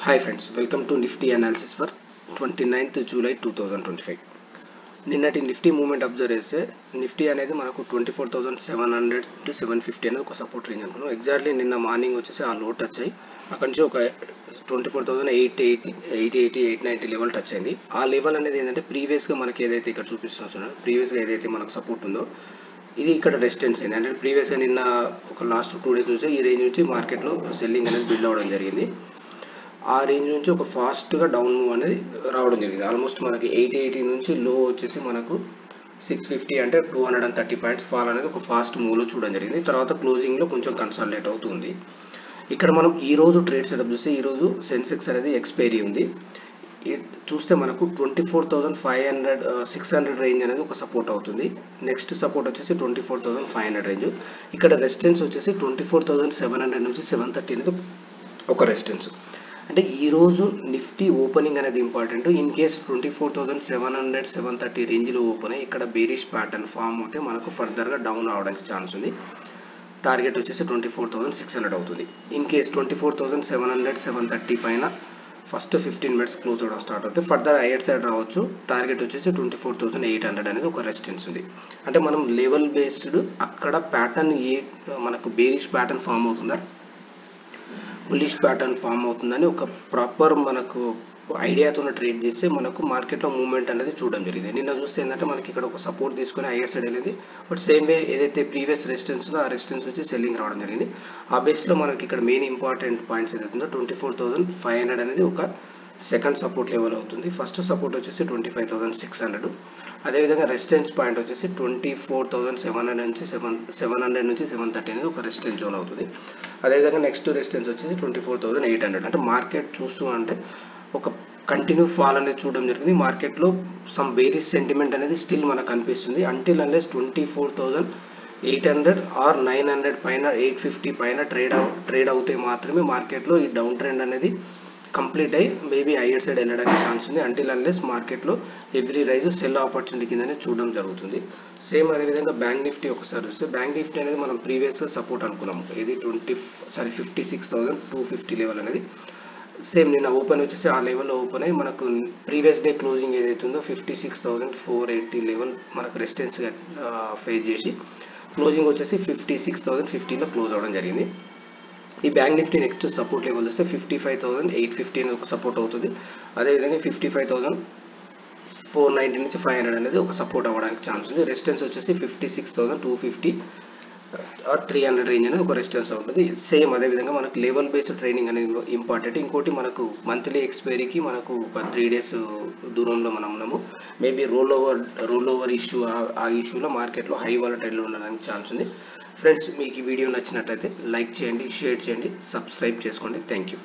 Hi friends, welcome to Nifty analysis for 29th July 2025. నిన్నటి Nifty movement observe చేస్తే Nifty అనేది మనకు 24,700 to 750 అనేది ఒక సపోర్ట్ రేంజ్ అనుకున్నాం. ఎగ్జాక్ట్లీ నిన్న మార్నింగ్ వచ్చేసి ఆ లో టచ్ అయ్యి అక్కడి నుంచి ఒక 24,880 లెవెల్ టచ్ అయింది. ఆ లెవెల్ అనేది ఏంటంటే ప్రీవియస్గా మనకి ఏదైతే ఇక్కడ చూపిస్తున్నా ప్రీవియస్గా ఏదైతే మనకు సపోర్ట్ ఉందో ఇది ఇక్కడ రెసిస్టెన్స్ అయింది. అంటే ప్రీవియస్గా నిన్న ఒక లాస్ట్ 2 డేస్ నుంచి ఈ రేంజ్ నుంచి మార్కెట్లో సెల్లింగ్ అనేది బిల్డ్ అవ్వడం జరిగింది. ఆ రేంజ్ నుంచి ఒక ఫాస్ట్గా డౌన్ మూవ్ అనేది రావడం జరిగింది. ఆల్మోస్ట్ మనకి 880 నుంచి లో వచ్చేసి మనకు 650 అంటే 230 పాయింట్స్ ఫాల్ అనేది ఒక ఫాస్ట్ మూవ్లో చూడడం జరిగింది. తర్వాత క్లోజింగ్లో కొంచెం కన్సాలిడేట్ అవుతుంది. ఇక్కడ మనం ఈరోజు ట్రేడ్ సెటప్ చూస్తే ఈరోజు సెన్సెక్స్ అనేది ఎక్స్పైరీ ఉంది. చూస్తే మనకు 24,600 రేంజ్ అనేది ఒక సపోర్ట్ అవుతుంది. నెక్స్ట్ సపోర్ట్ వచ్చేసి 24,500 రేంజ్. ఇక్కడ రెసిస్టెన్స్ వచ్చేసి 24,700 నుంచి 730 అనేది ఒక రెసిస్టెన్స్. అంటే ఈరోజు నిఫ్టీ ఓపెనింగ్ అనేది ఇంపార్టెంట్. ఇన్ కేస్ 24,700 730 రేంజ్లో ఓపెన్ అయ్యి ఇక్కడ బేరిష్ ప్యాటర్న్ ఫామ్ అవుతే మనకు ఫర్దర్గా డౌన్ అవడానికి ఛాన్స్ ఉంది. టార్గెట్ వచ్చేసి 24,600 అవుతుంది. ఇన్ కేస్ 24,700 730 పైన ఫస్ట్ 15 మినిట్స్ క్లోజ్ అవడం స్టార్ట్ అవుతుంది. ఫర్దర్ హైయర్ సైడ్ రావచ్చు. టార్గెట్ వచ్చేసి 24,800 అనేది ఒక రెసిస్టెన్స్ ఉంది. అంటే మనం లెవెల్ బేస్డ్ అక్కడ ప్యాటర్న్ మనకు బేరిష్ ప్యాటర్న్ ఫామ్ అవుతుందా బుల్లిష్ ప్యాటర్న్ ఫామ్ అవుతుందని ఒక ప్రాపర్ మనకు ఐడియాతో ట్రేడ్ చేస్తే మనకు మార్కెట్లో మూవ్మెంట్ అనేది చూడడం జరిగింది. నిన్న చూస్తే ఏంటంటే మనకి ఇక్కడ ఒక సపోర్ట్ తీసుకొని హైయర్ సైడ్ వెళ్ళేది. బట్ సేమ్ వే ఏదైతే ప్రీవియస్ రెసిస్టెన్స్ ఉందో ఆ రెసిస్టెన్స్ వచ్చి సెల్లింగ్ రావడం జరిగింది. ఆ బేస్లో మనకి ఇక్కడ మెయిన్ ఇంపార్టెంట్ పాయింట్స్ ఏదైతే ఉందో 24,500 అనేది ఒక సెకండ్ సపోర్ట్ లెవెల్ అవుతుంది. ఫస్ట్ సపోర్ట్ వచ్చేసి 25,600. అదేవిధంగా రెసిస్టెన్స్ పాయింట్ వచ్చేసి 24,700 నుంచి 730 అనేది ఒక రెసిస్టెన్స్ జోన్ అవుతుంది. అదేవిధంగా నెక్స్ట్ రెసిస్టెన్స్ వచ్చేసి 24,800. అంటే మార్కెట్ చూస్తూ అంటే ఒక కంటిన్యూ ఫాల్ అనేది చూడడం జరిగింది. మార్కెట్లో సమ్ బేరిష్ సెంటిమెంట్ అనేది స్టిల్ మనకు కనిపిస్తుంది. అంటిల్ అన్లెస్ 24,800 ఆర్ 900 పైన 850 పైన ట్రేడ్ అవుతే మాత్రమే మార్కెట్లో ఈ డౌన్ ట్రెండ్ అనేది కంప్లీట్ అయ్యి మేబీ హైయర్ సైడ్ వెళ్ళడానికి ఛాన్స్ ఉంది. అంటిల్ అన్లెస్ మార్కెట్లో ఎవ్రీ రైజ్ సెల్ ఆపర్చునిటీ కిందనే చూడడం జరుగుతుంది. సేమ్ అదేవిధంగా బ్యాంక్ నిఫ్టీ ఒకసారి చూస్తే బ్యాంక్ నిఫ్టీ అనేది మనం ప్రీవియస్గా సపోర్ట్ అనుకున్నాము. ఇది 56,250 లెవెల్ అనేది సేమ్ నిన్న ఓపెన్ వచ్చేసి ఆ లెవెల్లో ఓపెన్ అయ్యి మనకు ప్రీవియస్ డే క్లోజింగ్ ఏదైతే ఉందో 56,480 లెవెల్ మనకు రెసిస్టెన్స్గా ఫేస్ చేసి క్లోజింగ్ వచ్చేసి 56,050లో క్లోజ్ అవ్వడం జరిగింది. ఈ bank Nifty next support level వస్తే 55,850 అనేది ఒక సపోర్ట్ అవుతుంది. అదేవిధంగా 55,490 నుంచి 500 అనేది ఒక సపోర్ట్ అవ్వడానికి ఛాన్స్ ఉంది. రెసిస్టెన్స్ వచ్చేసి 56,250 ఆర్ 300 రేంజ్ అనేది ఒక రెసిస్టెన్స్ అవుతుంది. సేమ్ అదేవిధంగా మనకు లెవెల్ బేస్డ్ ట్రైనింగ్ అనేది ఇంపార్టెంట్. ఇంకోటి మనకు మంత్లీ ఎక్స్పైరీకి మనకు ఒక 3 డేస్ దూరంలో మనం ఉన్నాము. మేబీ రోల్ ఓవర్ ఇష్యూ ఆ ఇష్యూలో మార్కెట్లో హై వాలటైల్లో ఉండడానికి ఛాన్స్ ఉంది. ఫ్రెండ్స్, మీకు ఈ వీడియో నచ్చినట్లయితే లైక్ చేయండి, షేర్ చేయండి, సబ్స్క్రైబ్ చేసుకోండి. Thank you.